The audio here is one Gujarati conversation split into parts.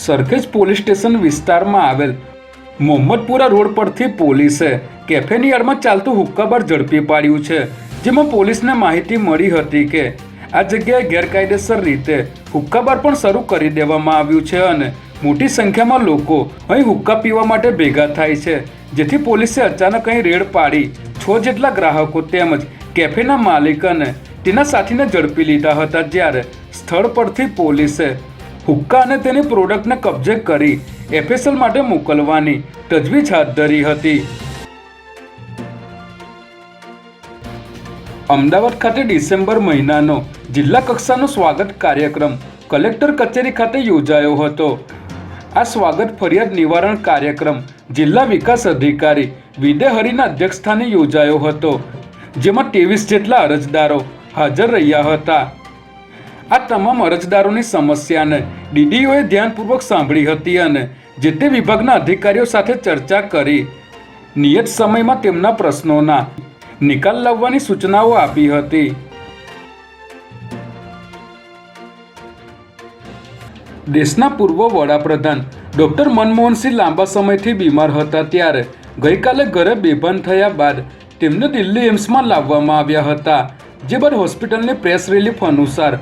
સરખેજ પોલીસ સ્ટેશન વિસ્તારમાં આવેલ મોહમ્મદપુરા રોડ પરથી પોલીસે કેફેની આડમાં ચાલતું હુક્કાબાર ઝડપી પાડ્યું છે, જેમાં પોલીસને માહિતી મળી હતી કે આ જગ્યાએ ગેરકાયદેસર રીતે હુક્કાબાર પણ શરૂ કરી દેવામાં આવ્યું છે અને મોટી સંખ્યામાં લોકો અહીં હુક્કા પીવા માટે ભેગા થાય છે, જેથી પોલીસે અચાનક અહીં રેડ પાડી 6 જેટલા ગ્રાહકો તેમજ કેફેના માલિક અને તેના સાથીને ઝડપી લીધા હતા, જ્યારે સ્થળ પરથી પોલીસે હુક્કા અને તેની પ્રોડક્ટને કબજે કરી એફએસએલ માટે મોકલવાની તજવીજ હાથ ધરી હતી. અમદાવાદ ખાતે ડિસેમ્બર મહિનાનો જિલ્લા કક્ષાનો સ્વાગત કાર્યક્રમ કલેક્ટર કચેરી ખાતે યોજાયો હતો. આ સ્વાગત ફરિયાદ નિવારણ કાર્યક્રમ જિલ્લા વિકાસ અધિકારી વિદે હરિના અધ્યક્ષસ્થાને યોજાયો હતો, જેમાં 23 જેટલા અરજદારો હાજર રહ્યા હતા. આ તમામ અરજદારોની સમસ્યાને ડીડીઓએ ધ્યાનપૂર્વક સાંભળી હતી અને જે તે વિભાગના અધિકારીઓ સાથે ચર્ચા કરી નિયત સમયમાં તેમના પ્રશ્નોના નિકાલ લાવવાની સૂચનાઓ આપી હતી. દેશના પૂર્વ વડાપ્રધાન ડૉક્ટર મનમોહનસિંહ લાંબા સમયથી બીમાર હતા, ત્યારે ગઈકાલે ઘરે બેભાન થયા બાદ તેમને દિલ્હી એમ્સમાં લાવવામાં આવ્યા હતા. જે બાદ હોસ્પિટલની પ્રેસ રિલીફ અનુસાર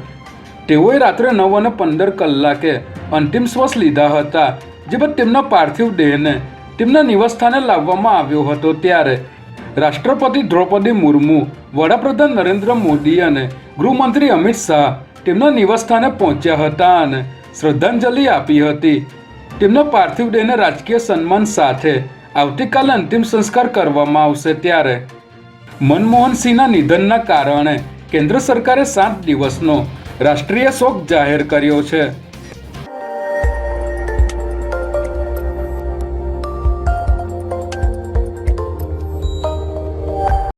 તેઓએ રાત્રે 9:15 અંતિમ શ્વાસ લીધા હતા. જે બાદ તેમના પાર્થિવ દેહને તેમના નિવાસસ્થાને લાવવામાં આવ્યો હતો, ત્યારે રાષ્ટ્રપતિ દ્રૌપદી મુર્મુ, વડાપ્રધાન નરેન્દ્ર મોદી અને ગૃહમંત્રી અમિત શાહ તેમના નિવાસસ્થાને પહોંચ્યા હતા અને શ્રદ્ધાંજલિ આપી હતી. તેમના પાર્થિવ દેહને રાજકીય સન્માન સાથે આવતીકાલે અંતિમ સંસ્કાર કરવામાં આવશે, ત્યારે મનમોહનસિંહના નિધનના કારણે કેન્દ્ર સરકારે 7 દિવસનો રાષ્ટ્રીય શોક જાહેર કર્યો છે.